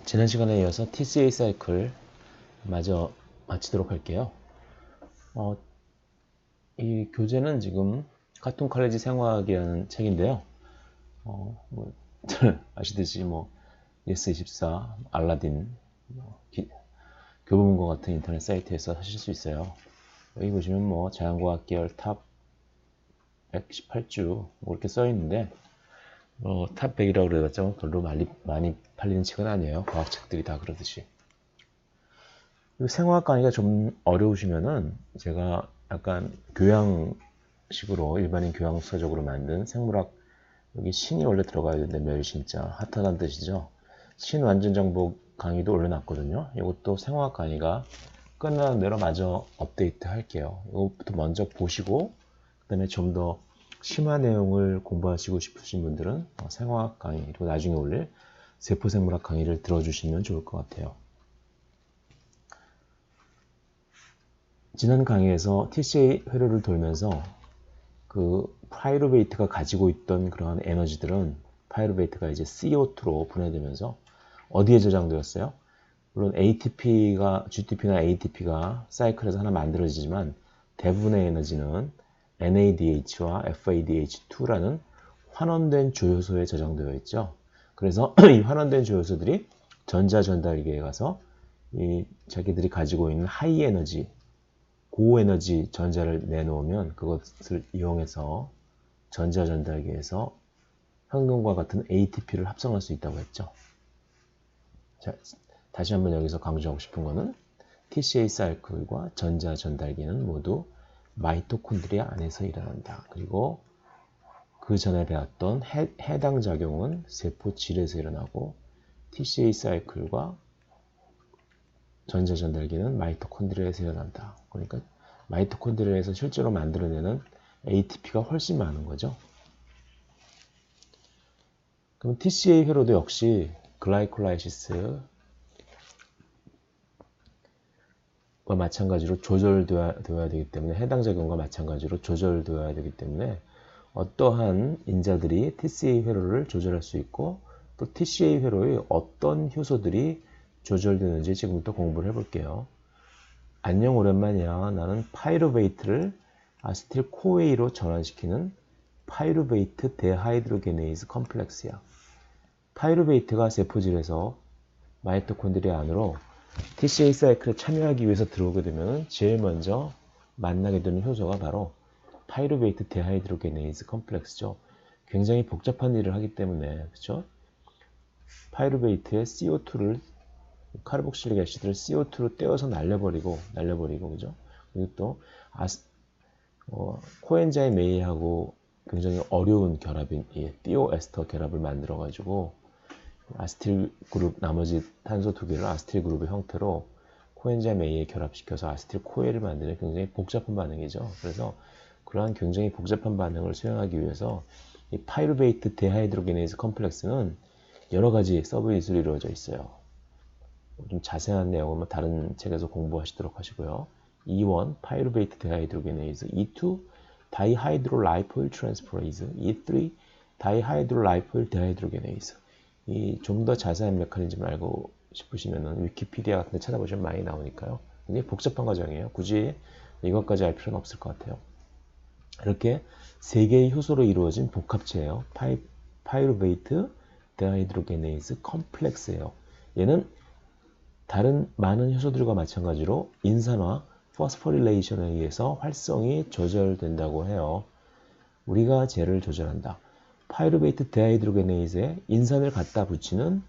지난 시간에 이어서 TCA 사이클 마저 마치도록 할게요. 이 교재는 지금 카툰 칼리지 생화학이라는 책인데요. 뭐 아시듯이 예스24, 알라딘, 교보문고 같은 인터넷 사이트에서 하실 수 있어요. 여기 보시면 자연과학 계열 탑 118주 이렇게 써 있는데 탑 100이라고 그래봤자 별로 많이 팔리는 책은 아니에요. 과학책들이 다 그러듯이. 생화학 강의가 좀 어려우시면은 제가 약간 교양식으로 일반인 교양서적으로 만든 생물학, 여기 신이 원래 들어가야 되는데 멸신자 핫하다는 뜻이죠. 신 완전 정복 강의도 올려놨거든요. 이것도 생화학 강의가 끝나는 대로 마저 업데이트 할게요. 이것부터 먼저 보시고 그 다음에 좀 더 심화 내용을 공부하시고 싶으신 분들은 생화학 강의, 그리고 나중에 올릴 세포생물학 강의를 들어주시면 좋을 것 같아요. 지난 강의에서 TCA 회로를 돌면서 그 파이루베이트가 가지고 있던 그러한 에너지들은 파이루베이트가 이제 CO2로 분해되면서 어디에 저장되었어요? 물론 ATP가, GTP나 ATP가 사이클에서 하나 만들어지지만 대부분의 에너지는 NADH와 FADH2라는 환원된 조효소에 저장되어 있죠. 그래서 이 환원된 조효소들이 전자 전달기에 가서 이 자기들이 가지고 있는 하이 에너지, 고에너지 전자를 내놓으면 그것을 이용해서 전자 전달기에서 현금과 같은 ATP를 합성할 수 있다고 했죠. 자, 다시 한번 여기서 강조하고 싶은 것은 TCA 사이클과 전자 전달기는 모두 마이토콘드리아 안에서 일어난다. 그리고 그 전에 배웠던 해당 작용은 세포질에서 일어나고 TCA 사이클과 전자 전달기는 마이토콘드리아에서 일어난다. 그러니까 마이토콘드리아에서 실제로 만들어내는 ATP가 훨씬 많은 거죠. 그럼 TCA 회로도 역시 글라이콜라이시스와 마찬가지로 조절되어야 되기 때문에, 해당 작용과 마찬가지로 조절되어야 되기 때문에 어떠한 인자들이 TCA 회로를 조절할 수 있고 또 TCA 회로의 어떤 효소들이 조절되는지 지금부터 공부를 해볼게요. 안녕, 오랜만이야. 나는 파이루베이트를 아세틸 코웨이로 전환시키는 파이루베이트 데하이드로게네이즈 컴플렉스야. 파이루베이트가 세포질에서 마이토콘드리아 안으로 TCA 사이클에 참여하기 위해서 들어오게 되면 제일 먼저 만나게 되는 효소가 바로 파이루베이트 데하이드로게네이즈 컴플렉스죠. 굉장히 복잡한 일을 하기 때문에, 그렇죠? 파이루베이트의 CO2를, 카르복실릭 애시드를 CO2로 떼어서 날려버리고, 그죠? 그리고 또 코엔자임 A하고 굉장히 어려운 결합인 띠오에스터 결합을 만들어 가지고 아세틸 그룹, 나머지 탄소 두 개를 아세틸 그룹의 형태로 코엔자임 A에 결합시켜서 아세틸 코에를 만드는 굉장히 복잡한 반응이죠. 그래서 그러한 굉장히 복잡한 반응을 수행하기 위해서 이 파이루베이트 데하이드로게네이즈 컴플렉스는 여러 가지 서브유닛으로 이루어져 있어요. 좀 자세한 내용은 다른 책에서 공부하시도록 하시고요. E1 파이루베이트 데하이드로게네이즈, E2 다이하이드로라이포일 트랜스퍼레이즈, E3 다이하이드로라이포일 데하이드로게네이즈. 이 좀 더 자세한 메커니즘을 알고 싶으시면 위키피디아 같은 데 찾아보시면 많이 나오니까요. 굉장히 복잡한 과정이에요. 굳이 이것까지 알 필요는 없을 것 같아요. 이렇게 세 개의 효소로 이루어진 복합체예요. 파이루베이트 데하이드로게네이즈 컴플렉스예요. 얘는 다른 많은 효소들과 마찬가지로 인산화, 포스포릴레이션에 의해서 활성이 조절된다고 해요. 우리가 쟤를 조절한다. 파이루베이트 데하이드로게네이즈에 인산을 갖다 붙이는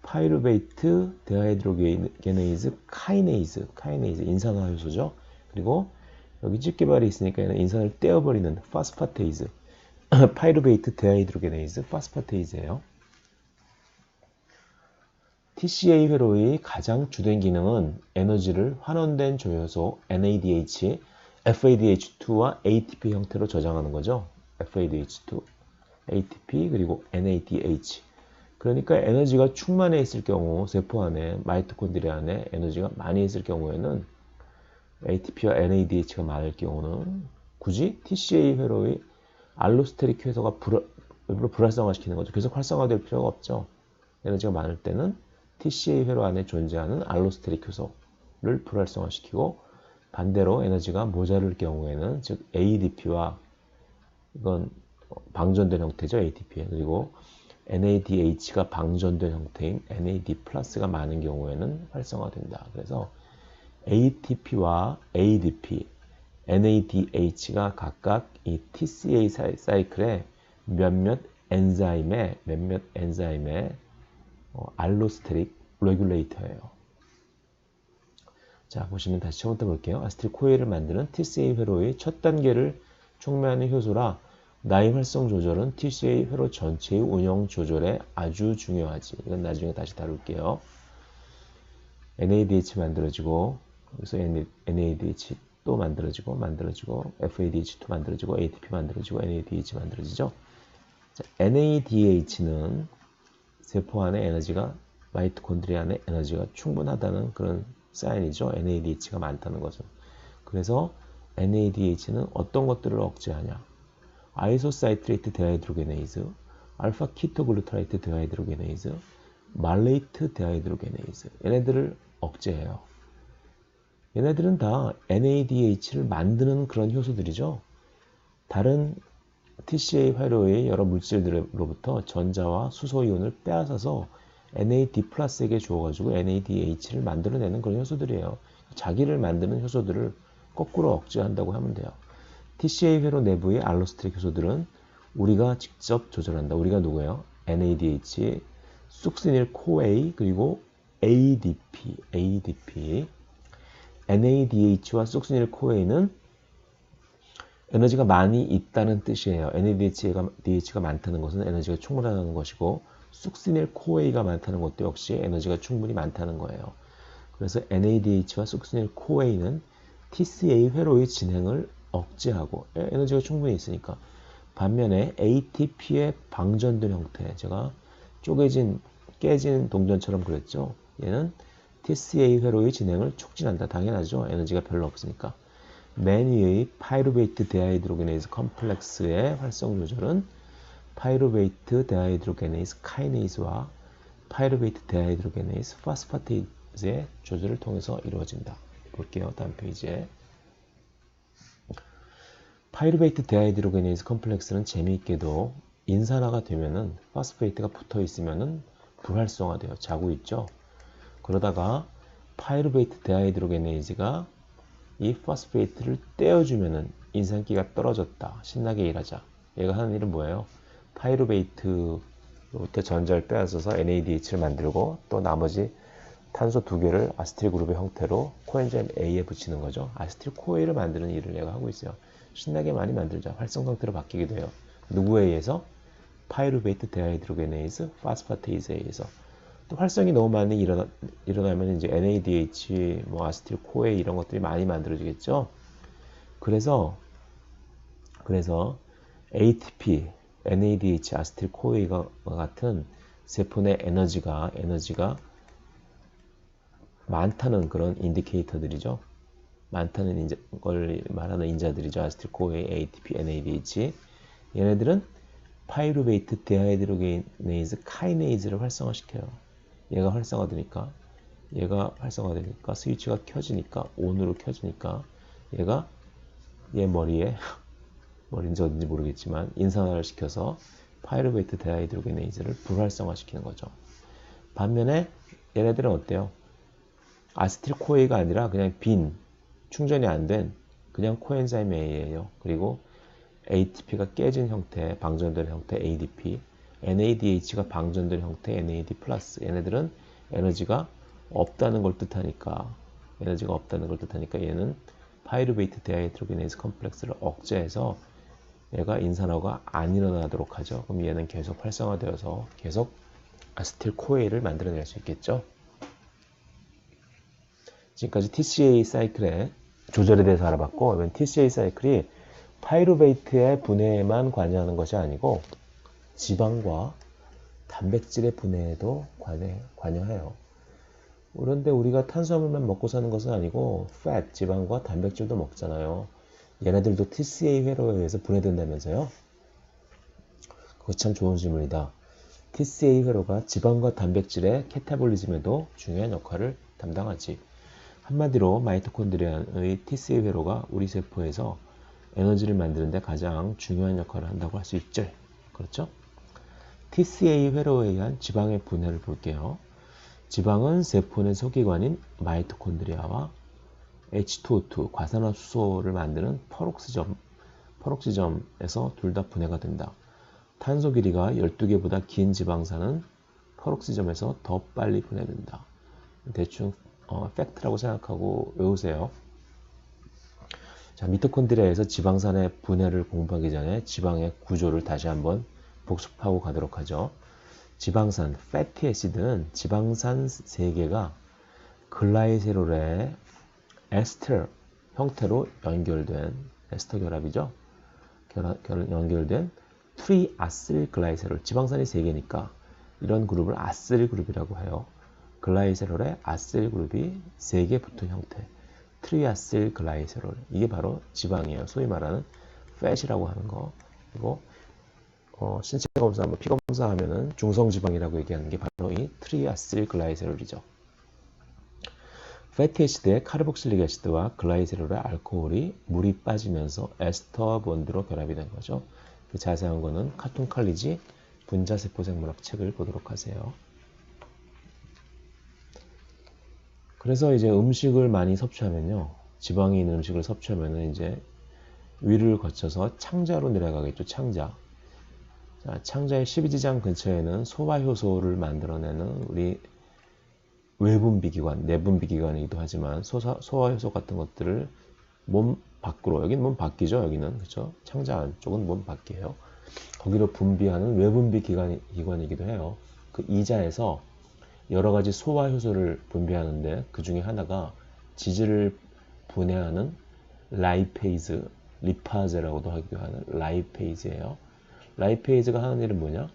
파이루베이트 데하이드로게네이즈 카이네이즈 인산화 효소죠. 그리고 여기 집게발이 있으니까 얘는 인산을 떼어버리는 파스파테이즈, 파이루베이트 데하이드로게네이즈 파스파테이즈예요. TCA 회로의 가장 주된 기능은 에너지를 환원된 조효소 NADH, FADH2와 ATP 형태로 저장하는 거죠. FADH2, ATP 그리고 NADH. 그러니까 에너지가 충만해 있을 경우, 세포 안에, 마이토콘드리아 안에 에너지가 많이 있을 경우에는 ATP와 NADH가 많을 경우는 굳이 TCA 회로의 알로스테릭 효소가 일부러 불활성화시키는 거죠. 계속 활성화될 필요가 없죠. 에너지가 많을 때는 TCA 회로 안에 존재하는 알로스테릭 효소를 불활성화시키고 반대로 에너지가 모자랄 경우에는 즉 ADP와 이건 방전된 형태죠. ATP 그리고 NADH가 방전된 형태인 NAD 플러스가 많은 경우에는 활성화된다. 그래서 ATP와 ADP, NADH가 각각 이 TCA 사이클의 몇몇 엔자임의 알로스테릭 레귤레이터예요. 자, 보시면 다시 처음부터 볼게요. 아세틸코에를 만드는 TCA 회로의 첫 단계를 촉매하는 효소라 나이 활성 조절은 TCA 회로 전체의 운영 조절에 아주 중요하지. 이건 나중에 다시 다룰게요. NADH 만들어지고 여기서 NADH 또 만들어지고 FADH2 만들어지고 ATP 만들어지고 NADH 만들어지죠. 자, NADH는 세포 안에 에너지가 마이토콘드리아 안에 에너지가 충분하다는 그런 사인이죠. NADH가 많다는 것은. 그래서 NADH는 어떤 것들을 억제하냐? 아이소사이트레이트 데하이드로게네이즈, 알파 키토글루타레이트 데하이드로게네이즈, 말레이트 데하이드로게네이즈 얘네들을 억제해요. 얘네들은 다 NADH를 만드는 그런 효소들이죠. 다른 TCA 회로의 여러 물질들로부터 전자와 수소 이온을 빼앗아서 NAD 플러스에게 주어가지고 NADH를 만들어내는 그런 효소들이에요. 자기를 만드는 효소들을 거꾸로 억제한다고 하면 돼요. TCA 회로 내부의 알로스테릭 효소들은 우리가 직접 조절한다. 우리가 누구예요? NADH, 숙시닐 코A 그리고 ADP. NADH와 숙시닐 코A는 에너지가 많이 있다는 뜻이에요. NADH가 많다는 것은 에너지가 충분하다는 것이고 숙시닐 코A가 많다는 것도 역시 에너지가 충분히 많다는 거예요. 그래서 NADH와 숙시닐 코A는 TCA 회로의 진행을 억제하고 에너지가 충분히 있으니까 반면에 ATP의 방전된 형태 제가 깨진 동전처럼 그랬죠. 얘는 TCA 회로의 진행을 촉진한다. 당연하죠. 에너지가 별로 없으니까. 맨 위의 파이루베이트 데하이드로게네이즈 컴플렉스의 활성 조절은 파이루베이트 데하이드로게네이즈 카이네이즈와 파이루베이트 데하이드로게네이즈 파스파테이즈의 조절을 통해서 이루어진다. 볼게요. 다음 페이지에. 파이루베이트 데하이드로게네이즈 컴플렉스는 재미있게도 인산화가 되면은 파스페이트가 붙어 있으면은 불활성화돼요. 자고 있죠. 그러다가 파이루베이트 데하이드로게네이즈가 이 파스페이트를 떼어주면은 인산기가 떨어졌다. 신나게 일하자. 얘가 하는 일은 뭐예요? 파이루베이트로부터 전자를 빼앗아서 NADH를 만들고 또 나머지 탄소 두 개를 아세틸 그룹의 형태로 코엔자임 A에 붙이는 거죠. 아세틸 코에를 만드는 일을 얘가 하고 있어요. 신나게 많이 만들자. 활성 상태로 바뀌기도 해요. 누구에 의해서? 파이루베이트 데하이드로게네이즈 파스파테이즈에 의해서. 또 활성이 너무 많이 일어나면 이제 NADH, 아세틸 코에 이런 것들이 많이 만들어지겠죠. 그래서 ATP, NADH, 아세틸 코에와 같은 세포 내 에너지가 많다는 그런 인디케이터들이죠. 많다는 걸 말하는 인자들이죠. 아세틸 코에, ATP, NADH. 얘네들은 파이루베이트 데하이드로게네이즈 카이네이즈를 활성화시켜요. 얘가 활성화되니까 스위치가 켜지니까 온으로 켜지니까 얘 머리인지 어딘지 모르겠지만 인산화를 시켜서 파이루베이트 데하이드로게네이즈를 불활성화시키는 거죠. 반면에 얘네들은 어때요? 아세틸 코에가 아니라 그냥 빈 충전이 안 된 그냥 코엔자임 A예요. 그리고 ATP가 깨진 형태, 방전된 형태 ADP, NADH가 방전된 형태 NAD+. 얘네들은 에너지가 없다는 걸 뜻하니까 얘는 파이루베이트 데하이드로게네이즈 컴플렉스를 억제해서 얘가 인산화가 안 일어나도록 하죠. 그럼 얘는 계속 활성화되어서 계속 아세틸 코에를 만들어낼 수 있겠죠. 지금까지 TCA 사이클의 조절에 대해서 알아봤고, 이번 TCA 사이클이 파이루베이트의 분해에만 관여하는 것이 아니고 지방과 단백질의 분해에도 관여해요. 그런데 우리가 탄수화물만 먹고 사는 것은 아니고 fat, 지방과 단백질도 먹잖아요. 얘네들도 TCA 회로에 의해서 분해된다면서요? 그거 참 좋은 질문이다. TCA 회로가 지방과 단백질의 캐타볼리즘에도 중요한 역할을 담당하지. 한마디로 마이토콘드리아의 TCA 회로가 우리 세포에서 에너지를 만드는데 가장 중요한 역할을 한다고 할 수 있죠. 그렇죠? TCA 회로에 의한 지방의 분해를 볼게요. 지방은 세포 내 소기관인 마이토콘드리아와 H2O2 과산화수소를 만드는 퍼록시점에서 둘 다 분해가 된다. 탄소 길이가 12개보다 긴 지방산은 퍼록시점에서 더 빨리 분해된다. 대충 팩트라고 생각하고 외우세요. 자, 미토콘드리아에서 지방산의 분해를 공부하기 전에 지방의 구조를 다시 한번 복습하고 가도록 하죠. 지방산, 패티 애시드는 지방산 3개가 글라이세롤의 에스터 형태로 연결된 에스터 결합이죠. 연결된 트리아실글라이세롤, 지방산이 3개니까 이런 그룹을 아실 그룹이라고 해요. 글라이세롤의 아실 그룹이 3개 붙은 형태, 트리아실글라이세롤, 이게 바로 지방이에요. 소위 말하는 팻이라고 하는 거. 그리고 신체 검사, 피 검사하면은 중성지방이라고 얘기하는 게 바로 이 트리아실글라이세롤이죠. 패티애시드의 카르복실릭 애시드와 글라이세롤의 알코올이 물이 빠지면서 에스터 본드로 결합이 된 거죠. 그 자세한 거는 카툰 칼리지 분자세포생물학 책을 보도록 하세요. 그래서 이제 음식을 많이 섭취하면요, 지방이 있는 음식을 섭취하면은 이제 위를 거쳐서 창자로 내려가겠죠. 창자. 자, 창자의 12지장 근처에는 소화효소를 만들어내는 우리 외분비기관, 내분비기관이기도 하지만 소화효소 같은 것들을 몸 밖으로, 여기는 몸 밖이죠. 여기는 그렇죠. 창자 안쪽은 몸 밖이에요. 거기로 분비하는 외분비기관이기도 해요. 그 이자에서 여러 가지 소화효소를 분비하는데 그 중에 하나가 지질을 분해하는 라이페이즈, 리파제라고도 하기도 하는 라이페이즈예요. 라이페이즈가 하는 일은 뭐냐?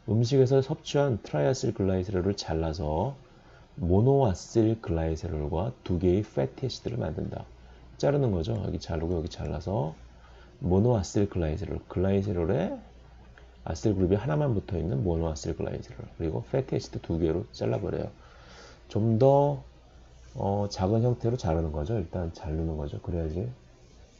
음식에서 섭취한 트라이아실글라이세롤을 잘라서 모노아실글라이세롤과 2개의 패티애시드를 만든다. 자르는 거죠. 여기 자르고 여기 잘라서 모노아실글라이세롤, 글라이세롤에 아실 그룹이 하나만 붙어있는 모노아실글라이세롤, 그리고 패티애시드 2개로 잘라버려요. 좀 더 작은 형태로 자르는 거죠. 일단 자르는 거죠. 그래야지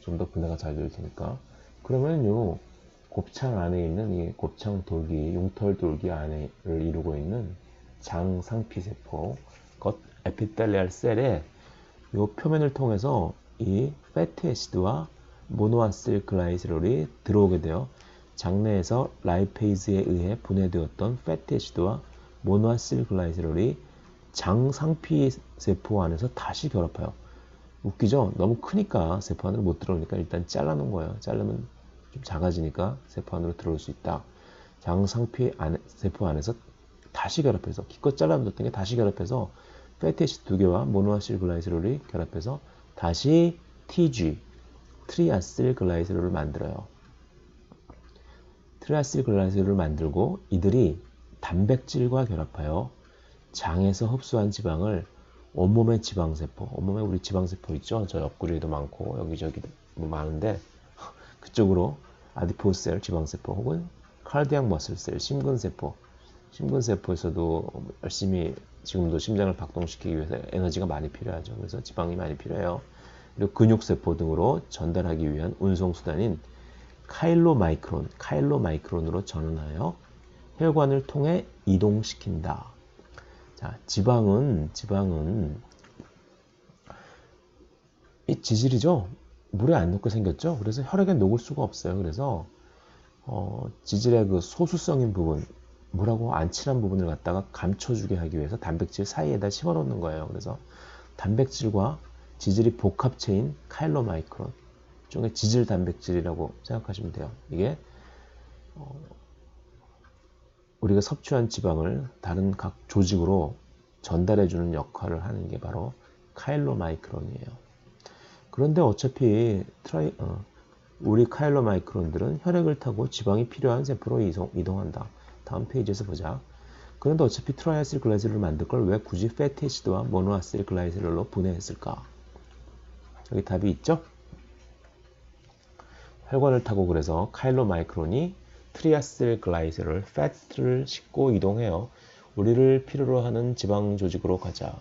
좀 더 분해가 잘 될 테니까. 그러면 요 곱창 안에 있는 이 곱창 돌기, 융털 돌기 안을 이루고 있는 장 상피세포, 겉 에피텔리알 셀의 이 표면을 통해서 이 패티애시드와 모노아실글라이세롤이 들어오게 돼요. 장내에서 라이페이즈에 의해 분해되었던 패티애시드와 모노아실글라이세롤이 장 상피세포 안에서 다시 결합해요. 웃기죠? 너무 크니까 세포 안으로 못 들어오니까 일단 잘라놓은 거예요. 자르면 좀 작아지니까 세포 안으로 들어올 수 있다. 장 상피 세포 안에서 다시 결합해서, 기껏 잘라놓았던 게 다시 결합해서 패티애시드 2개와 모노아실글라이세롤이 결합해서 다시 TG, 트리아실글라이세롤을 만들어요. 트리아실글라이세롤을 만들고 이들이 단백질과 결합하여 장에서 흡수한 지방을 온몸의 지방세포, 온몸에 우리 지방세포 있죠? 저 옆구리에도 많고 여기저기 많은데 그쪽으로 아디포스셀 지방세포 혹은 카르디악 머슬셀 심근세포, 심근세포에서도 열심히 지금도 심장을 박동시키기 위해서 에너지가 많이 필요하죠. 그래서 지방이 많이 필요해요. 그리고 근육세포 등으로 전달하기 위한 운송수단인 카일로마이크론으로 전환하여 혈관을 통해 이동시킨다. 자, 지방은 이 지질이죠. 물에 안 녹게 생겼죠. 그래서 혈액에 녹을 수가 없어요. 그래서 지질의 그 소수성인 부분, 물하고 안 친한 부분을 갖다가 감춰주게 하기 위해서 단백질 사이에다 집어넣는 거예요. 그래서 단백질과 지질이 복합체인 카일로마이크론, 일종의 지질 단백질이라고 생각하시면 돼요. 이게 우리가 섭취한 지방을 다른 각 조직으로 전달해주는 역할을 하는 게 바로 카일로마이크론이에요. 그런데 어차피 우리 카일로마이크론들은 혈액을 타고 지방이 필요한 세포로 이동한다. 다음 페이지에서 보자. 그런데 어차피 트라이아실글라이세롤을 만들 걸 왜 굳이 패티애시드와 모노아실글라이세롤로 분해했을까? 여기 답이 있죠? 혈관을 타고 그래서 카일로마이크론이 트리아실 글라이세롤, 패트를 싣고 이동해요. 우리를 필요로 하는 지방 조직으로 가자.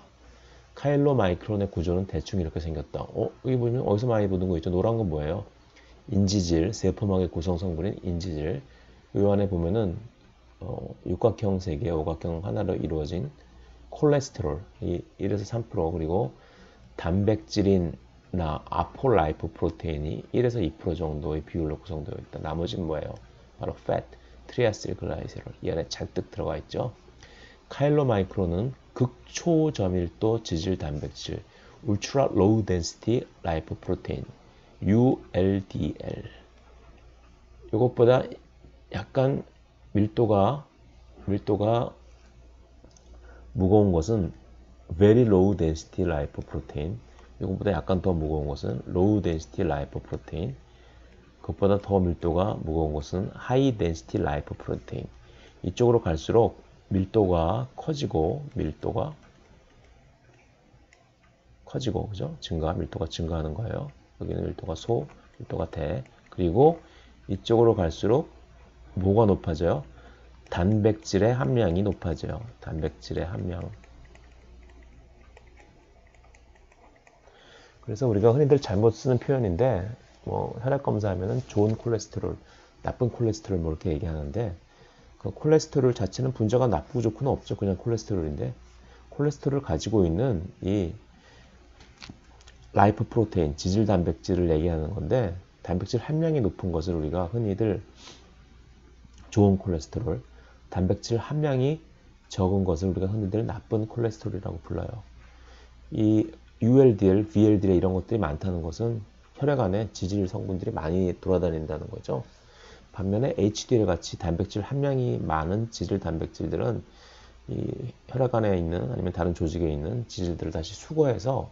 카일로 마이크론의 구조는 대충 이렇게 생겼다. 여기 보면 어디서 많이 보는 거 있죠? 노란 건 뭐예요? 인지질, 세포막의 구성 성분인 인지질. 이 안에 보면은 육각형 3개, 오각형 하나로 이루어진 콜레스테롤, 1에서 3%, 그리고 단백질인 아폴라이프 프로테인이 1에서 2% 정도의 비율로 구성되어 있다. 나머지는 뭐예요? 바로 fat, 트리아실 글라이세롤. 이 안에 잔뜩 들어가 있죠. 카일로마이크론은 극초저밀도 지질 단백질, 울트라 로우 덴시티 라이프 프로테인, ULDL. 이것보다 약간 밀도가 무거운 것은 very low density lipoprotein. 이것보다 약간 더 무거운 것은 low density lipoprotein. 그것보다 더 밀도가 무거운 것은 high density lipoprotein. 이쪽으로 갈수록 밀도가 커지고 그죠? 밀도가 증가하는 거예요. 여기는 밀도가 밀도가 대. 그리고 이쪽으로 갈수록 뭐가 높아져요? 단백질의 함량이 높아져요. 단백질의 함량. 그래서 우리가 흔히들 잘못 쓰는 표현인데, 혈액 검사하면은 좋은 콜레스테롤, 나쁜 콜레스테롤 이렇게 얘기하는데, 그 콜레스테롤 자체는 분자가 나쁘고 좋고는 없죠. 그냥 콜레스테롤인데, 콜레스테롤을 가지고 있는 이 라이프 프로테인, 지질 단백질을 얘기하는 건데, 단백질 함량이 높은 것을 우리가 흔히들 좋은 콜레스테롤, 단백질 함량이 적은 것을 우리가 흔히들 나쁜 콜레스테롤이라고 불러요. 이 ULDL, VLDL 이런 것들이 많다는 것은 혈액 안에 지질 성분들이 많이 돌아다닌다는 거죠. 반면에 HDL 같이 단백질 함량이 많은 지질 단백질들은 이 혈액 안에 있는 아니면 다른 조직에 있는 지질들을 다시 수거해서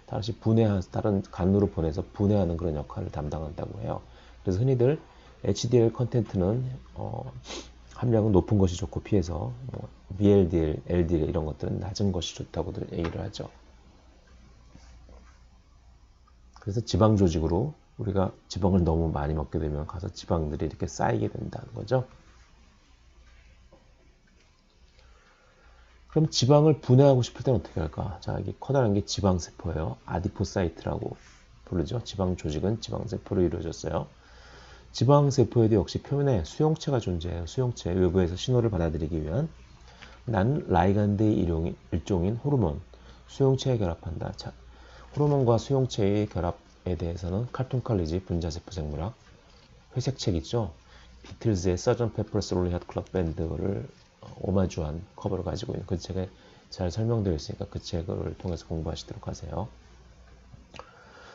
다시 다른 간으로 보내서 분해하는 그런 역할을 담당한다고 해요. 그래서 흔히들 HDL 컨텐트는 함량은 높은 것이 좋고 피해서 VLDL, LDL 이런 것들은 낮은 것이 좋다고들 얘기를 하죠. 그래서 지방 조직으로 우리가 지방을 너무 많이 먹게 되면 가서 지방들이 이렇게 쌓이게 된다는 거죠. 그럼 지방을 분해하고 싶을 때는 어떻게 할까? 자, 이게 커다란 게 지방세포예요. 아디포사이트라고 부르죠. 지방 조직은 지방세포로 이루어졌어요. 지방세포에도 역시 표면에 수용체가 존재해요. 수용체, 외부에서 신호를 받아들이기 위한 난 라이간드의 일종인 호르몬, 수용체에 결합한다. 자, 호르몬과 수용체의 결합에 대해서는 칼툰 칼리지 분자세포 생물학, 회색 책 있죠? 비틀즈의 서전 페퍼스 롤리 핫 클럽 밴드를 오마주한 커버를 가지고 있는 그 책에 잘 설명되어 있으니까 그 책을 통해서 공부하시도록 하세요.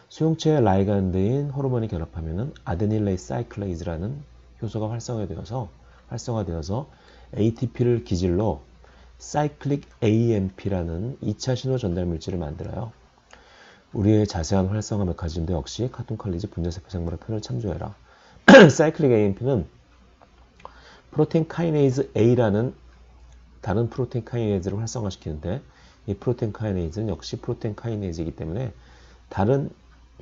수용체의 라이간드인 호르몬이 결합하면은 아데닐레이 사이클레이즈라는 효소가 활성화되어서 ATP를 기질로 사이클릭 AMP라는 2차 신호 전달 물질을 만들어요. 우리의 자세한 활성화 메커니즘도 역시 칼툰 칼리지 분자세포 생물학 표현을 참조해라. 사이클릭 AMP는 프로테인 카이네이즈 A라는 다른 프로테인 카이네이즈를 활성화시키는데 이 프로테인 카이네이즈는 역시 프로테인 카이네이즈이기 때문에 다른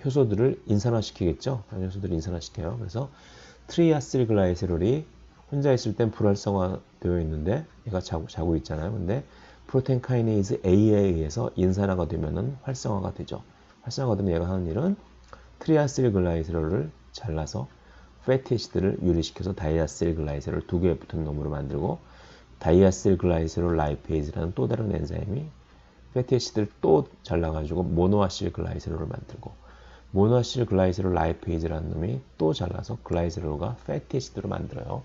효소들을 인산화시키겠죠. 다른 효소들을 인산화시켜요. 그래서 트리아실글라이세롤이 혼자 있을 땐 불활성화되어 있는데 얘가 자고 있잖아요. 근데 프로테인 카이네이즈 A에 의해서 인산화가 되면은 활성화가 되죠. 활성화가 되면 얘가 하는 일은 트리아실글라이세롤을 잘라서 패티애시드를 유리시켜서 다이아실글라이세롤 두 개 붙은 놈으로 만들고 다이아실글라이세롤 라이페이즈라는 또 다른 엔자임이 패티애시드를 또 잘라가지고 모노아실글라이세롤을 만들고 모노아실글라이세롤 라이페이즈라는 놈이 또 잘라서 글라이세롤과 패티애시드로 만들어요.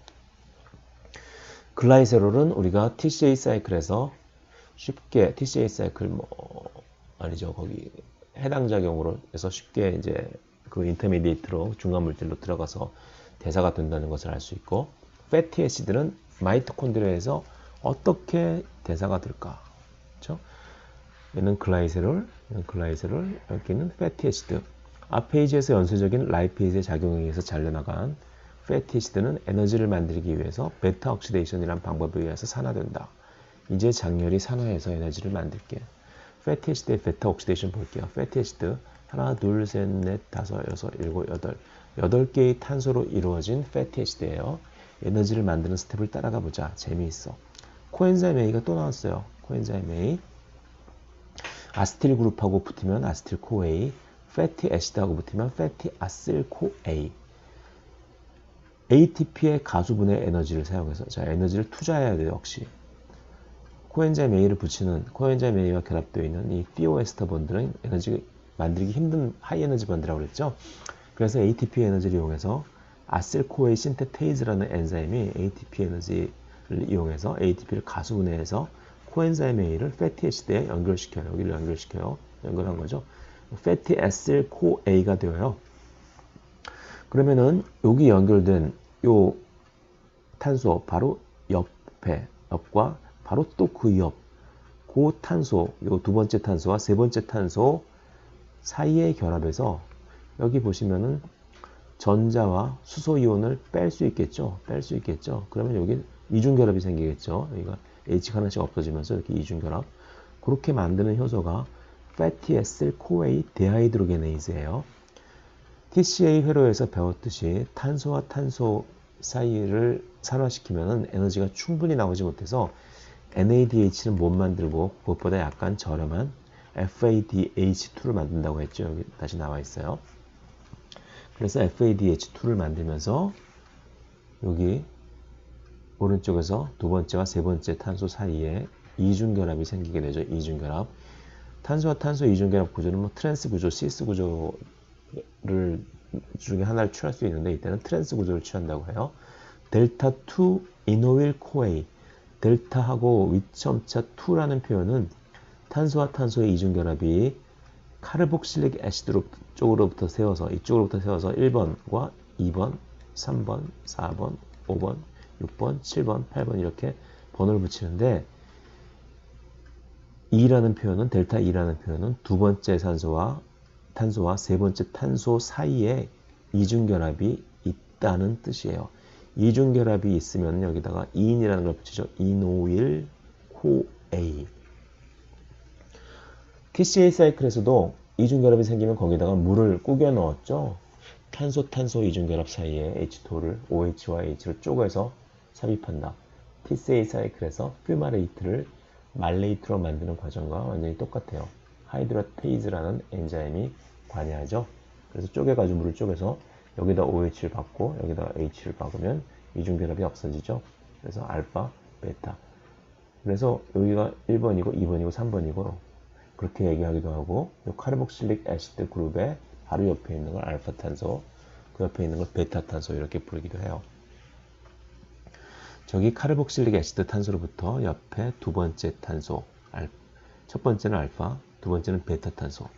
글라이세롤은 우리가 TCA 사이클에서 쉽게 TCA 사이클 아니죠 거기 해당 작용으로 해서 쉽게 이제 그 인터미디에이트로 중간 물질로 들어가서 대사가 된다는 것을 알 수 있고 패티애시드는 마이토콘드리아에서 어떻게 대사가 될까? 그렇죠? 얘는 글라이세롤, 여기는 패티애시드. 앞 페이지에서 연쇄적인 라이페이즈의 작용에 의해서 잘려나간 패티애시드는 에너지를 만들기 위해서 베타 옥시데이션이라는 방법에 의해서 산화된다. 이제 장렬히 산화해서 에너지를 만들게. 패티애시드의 베타 옥시데이션 볼게요. 패티애시드 하나, 둘, 셋, 넷, 다섯, 여섯, 일곱, 여덟. 8개의 탄소로 이루어진 패티애시드예요. 에너지를 만드는 스텝을 따라가 보자. 재미있어. 코엔자임 A가 또 나왔어요. 코엔자임 A. 아스틸 그룹하고 붙으면 아스틸 코 A, 패티 애시드하고 붙으면 패티 아실 코 A. ATP의 가수분해 에너지를 사용해서 자 에너지를 투자해야 돼요. 역시 코엔자임 A를 붙이는 코엔자임 A와 결합되어 있는 이 티오에스터 본드는 에너지 만들기 힘든 하이 에너지 본드라고 그랬죠. 그래서 ATP 에너지를 이용해서 아실코에이 신테테이즈라는 엔자임이 ATP 에너지를 이용해서 ATP를 가수분해해서 코엔자임 A를 패티 애시드에 연결시켜요. 여기를 연결시켜요. 연결한 거죠. 패티 아실 코 A가 되어요. 그러면은 여기 연결된 요 탄소 바로 옆과 바로 또 그 옆, 그 탄소, 요 두 번째 탄소와 세 번째 탄소 사이의 결합에서 여기 보시면은 전자와 수소 이온을 뺄 수 있겠죠. 뺄 수 있겠죠. 그러면 여기 이중결합이 생기겠죠. 여기가 H가 하나씩 없어지면서 이렇게 이중결합. 그렇게 만드는 효소가 fatty acyl CoA 데하이드로게네이즈예요. TCA 회로에서 배웠듯이 탄소와 탄소 사이를 산화시키면 에너지가 충분히 나오지 못해서 NADH는 못 만들고 그것보다 약간 저렴한 FADH2를 만든다고 했죠. 여기 다시 나와 있어요. 그래서 FADH2를 만들면서 여기 오른쪽에서 두 번째와 세 번째 탄소 사이에 이중결합이 생기게 되죠. 이중결합. 탄소와 탄소 이중결합 구조는 뭐 트랜스 구조, 시스 구조를 중에 하나를 취할 수 있는데 이때는 트랜스 구조를 취한다고 해요. 델타 2 이노일 코에이 델타하고 위점차 2라는 표현은 탄소와 탄소의 이중결합이 카르복실릭 애시드 쪽으로부터 세워서 이쪽으로부터 세워서 1번과 2번, 3번, 4번, 5번, 6번, 7번, 8번 이렇게 번호를 붙이는데 2라는 표현은 델타 2라는 표현은 두 번째 탄소와 세 번째 탄소 사이에 이중결합이 있다는 뜻이에요. 이중결합이 있으면 여기다가 이인이라는 걸 붙이죠. 이노일 코에이. TCA 사이클에서도 이중결합이 생기면 거기다가 물을 꾸겨 넣었죠. 탄소 이중결합 사이에 H2를 OH와 H를 쪼개서 삽입한다. TCA 사이클에서 퓨마레이트를 말레이트로 만드는 과정과 완전히 똑같아요. 하이드로테이즈라는 엔자임이 관여하죠. 그래서 쪼개가지고 물을 쪼개서 여기다 OH를 받고 여기다 H를 박으면 이중결합이 없어지죠. 그래서 알파, 베타. 그래서 여기가 1번이고 2번이고 3번이고 그렇게 얘기하기도 하고 이 카르복실릭 애시드 그룹의 바로 옆에 있는 걸 알파 탄소, 그 옆에 있는 걸 베타 탄소 이렇게 부르기도 해요. 저기 카르복실릭 애시드 탄소로부터 옆에 두 번째 탄소, 첫 번째는 알파, 두 번째는 베타 탄소.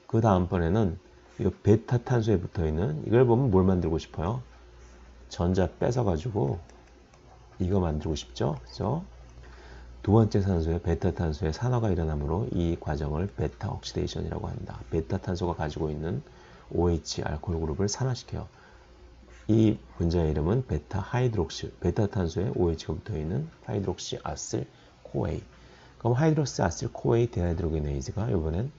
그 다음번에는 이 베타 탄소에 붙어 있는 이걸 보면 뭘 만들고 싶어요? 전자 뺏어가지고 이거 만들고 싶죠? 그죠? 두 번째 탄소에 베타 탄소의 산화가 일어나므로 이 과정을 베타 옥시데이션이라고 합니다. 베타 탄소가 가지고 있는 OH 알코올 그룹을 산화시켜요. 이 분자의 이름은 베타 탄소에 OH가 붙어 있는 하이드록시 아실 코에이. 그럼 하이드록시 아실 코에이 데하이드로게네이즈가 이번엔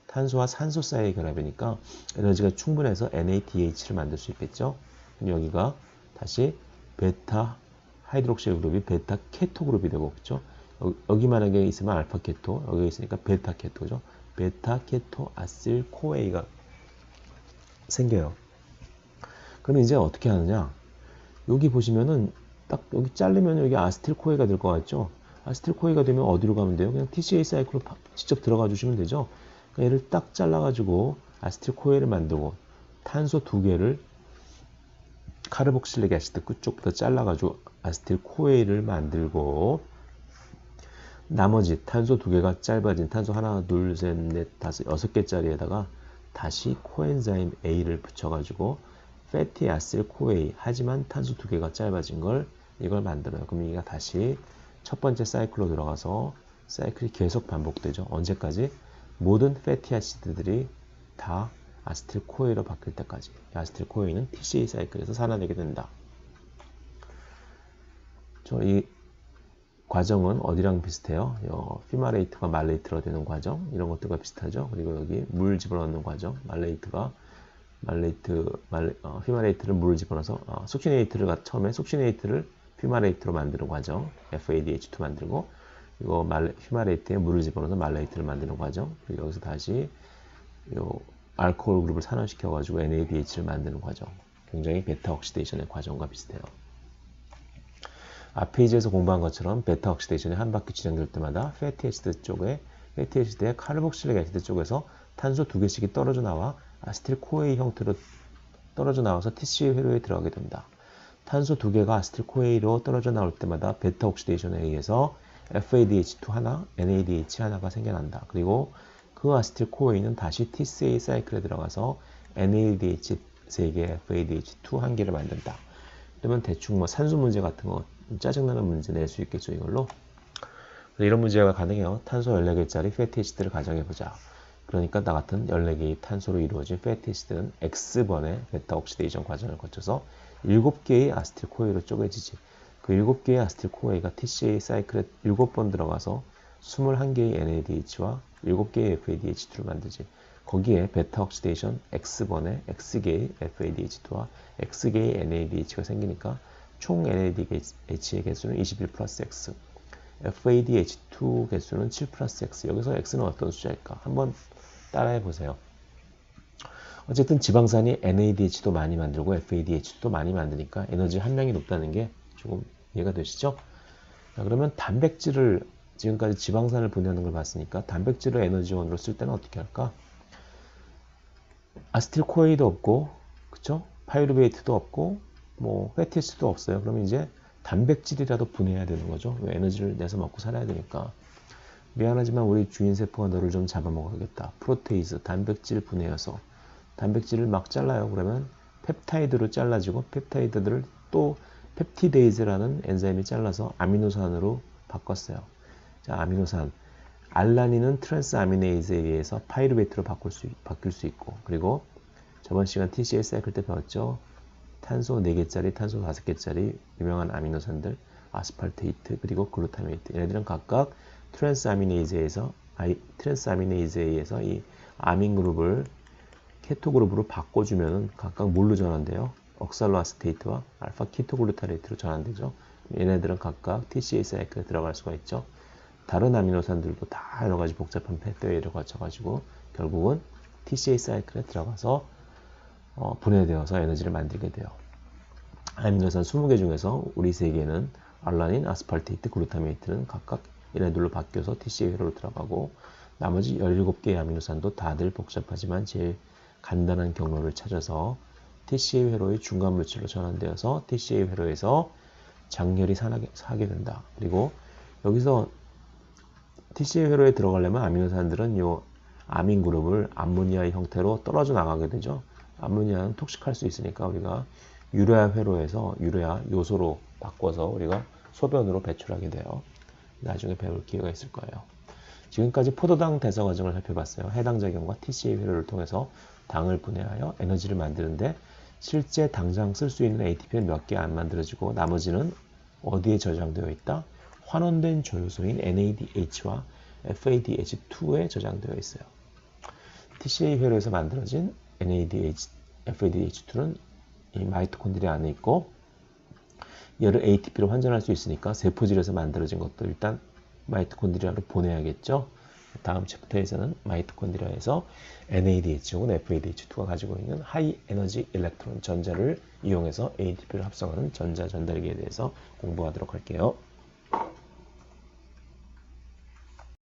탄소와 산소 사이의 결합이니까 에너지가 충분해서 NADH를 만들 수 있겠죠. 그럼 여기가 다시 베타 하이드록실 그룹이 베타 케토 그룹이 되고 그렇죠. 여기 만약에 있으면 알파 케토, 여기 있으니까 베타 케토죠. 베타 케토 아실 코에이가 생겨요. 그럼 이제 어떻게 하느냐? 여기 보시면은 딱 여기 자르면 여기 아스틸 코에이가 될 것 같죠? 아스틸 코에이가 되면 어디로 가면 돼요? 그냥 TCA 사이클로 직접 들어가 주시면 되죠. 그러니까 얘를 딱 잘라가지고 아스틸 코에이를 만들고 탄소 두 개를 카르복실릭 애시드 끝쪽부터 잘라가지고 아스틸 코에이를 만들고 나머지 탄소 두 개가 짧아진 탄소 하나, 둘, 셋, 넷, 다섯, 6개짜리에다가 다시 코엔자임 A를 붙여가지고 패티 아실 코에이 하지만 탄소 두 개가 짧아진 걸 이걸 만들어요. 그럼 이가 다시 첫 번째 사이클로 들어가서 사이클이 계속 반복되죠. 언제까지? 모든 패티 아시드들이 다 아스틸 코에이로 바뀔 때까지. 아스틸 코에이는 TCA 사이클에서 산화되게 된다. 이 과정은 어디랑 비슷해요? 퓨마레이트가 말레이트로 되는 과정 이런 것들과 비슷하죠. 그리고 여기 물 집어넣는 과정 퓨마레이트를 물을 집어넣어서 속시네이트를 처음에 속시네이트를 퓨마레이트로 만드는 과정, FADH2 만들고, 이거 퓨마레이트에 물을 집어넣어서 말레이트를 만드는 과정, 그리고 여기서 다시 요 알코올 그룹을 산화시켜가지고 NADH를 만드는 과정. 굉장히 베타 옥시데이션의 과정과 비슷해요. 앞에 이제에서 공부한 것처럼 베타 옥시데이션이 한 바퀴 진행될 때마다 패티 애시드 쪽에 패티 애시드의 카르복실릭 애시드 쪽에서 탄소 2개씩이 떨어져 나와 아세틸 코에이 형태로 떨어져 나와서 TCA 회로에 들어가게 됩니다. 탄소 2개가 아세틸 코에이로 떨어져 나올 때마다 베타 옥시데이션에 의해서 FADH2 하나, NADH 하나가 생겨난다. 그리고 그 아세틸 코에이는 다시 TCA 사이클에 들어가서 NADH 3개, FADH2 1개를 만든다. 그러면 대충 뭐 산수 문제 같은 거 짜증나는 문제 낼 수 있겠죠, 이걸로. 이런 문제가 가능해요. 탄소 14개짜리 패티 애시드를 가정해보자. 그러니까 나 같은 14개의 탄소로 이루어진 패티 애시드는 X번의 베타 옥시데이션 과정을 거쳐서 7개의 아세틸 코에이로 쪼개지지. 그 7개의 아세틸 코에이가 TCA 사이클에 7번 들어가서 21개의 NADH와 7개의 FADH2를 만들지. 거기에 베타 옥시데이션 X번의 X개의 FADH2와 X개의 NADH가 생기니까 총 NADH의 개수는 21 플러스 X, FADH2 개수는 7 플러스 X. 여기서 X는 어떤 숫자일까? 한번 따라해 보세요. 어쨌든 지방산이 NADH도 많이 만들고 FADH도 많이 만드니까 에너지 함량이 높다는 게 조금 이해가 되시죠? 자, 그러면 단백질을 지금까지 지방산을 분해하는 걸 봤으니까 단백질을 에너지원으로 쓸 때는 어떻게 할까? 아세틸 코에이도 없고, 그쵸? 파이루베이트도 없고, 뭐 패티애시드도 없어요. 그러면 이제 단백질이라도 분해해야 되는 거죠. 왜 에너지를 내서 먹고 살아야 되니까. 미안하지만 우리 주인세포가 너를 좀 잡아먹어야겠다. 프로테이즈, 단백질 분해여서 단백질을 막 잘라요. 그러면 펩타이드로 잘라지고 펩타이드들을 또 펩티데이즈라는 엔자임이 잘라서 아미노산으로 바꿨어요. 자, 아미노산. 알라닌은 트랜스 아미네이즈에 의해서 파이루베이트로 바뀔 수 있고, 그리고 저번 시간 TCA 사이클 때 배웠죠. 탄소 4개짜리, 탄소 5개짜리 유명한 아미노산들, 아스팔테이트, 그리고 글루타메이트. 얘네들은 각각 트랜스 아미네이즈에 의해서 이 아민 그룹을 케토 그룹으로 바꿔주면 각각 뭘로 전환돼요? 억살로아세테이트와 알파 키토글루타레이트로 전환되죠. 얘네들은 각각 TCA 사이클에 들어갈 수가 있죠. 다른 아미노산들도 다 여러 가지 복잡한 패스웨이를 거쳐가지고 결국은 TCA 사이클에 들어가서 분해되어서 에너지를 만들게 돼요. 아미노산 20개 중에서 우리 3개는 알라닌, 아스팔테이트, 글루타메이트는 각각 얘네들로 바뀌어서 TCA 회로로 들어가고, 나머지 17개의 아미노산도 다들 복잡하지만 제일 간단한 경로를 찾아서 TCA 회로의 중간 물질로 전환되어서 TCA 회로에서 장렬히 사게 된다. 그리고 여기서 TCA 회로에 들어가려면 아미노산들은 이 아민 그룹을 암모니아의 형태로 떨어져 나가게 되죠. 암모니아는 톡식할 수 있으니까 우리가 유레아 회로에서 유레아 요소로 바꿔서 우리가 소변으로 배출하게 돼요. 나중에 배울 기회가 있을 거예요. 지금까지 포도당 대사 과정을 살펴봤어요. 해당 작용과 TCA 회로를 통해서 당을 분해하여 에너지를 만드는데 실제 당장 쓸 수 있는 ATP는 몇 개 안 만들어지고 나머지는 어디에 저장되어 있다? 환원된 조효소인 NADH와 FADH2에 저장되어 있어요. TCA 회로에서 만들어진 NADH, FADH2는 이 마이토콘드리아 안에 있고, 얘를 ATP로 환전할 수 있으니까 세포질에서 만들어진 것도 일단 마이토콘드리아로 보내야겠죠. 다음 챕터에서는 마이토콘드리아에서 NADH 혹은 FADH2가 가지고 있는 하이 에너지 일렉트론 전자를 이용해서 ATP를 합성하는 전자 전달기에 대해서 공부하도록 할게요.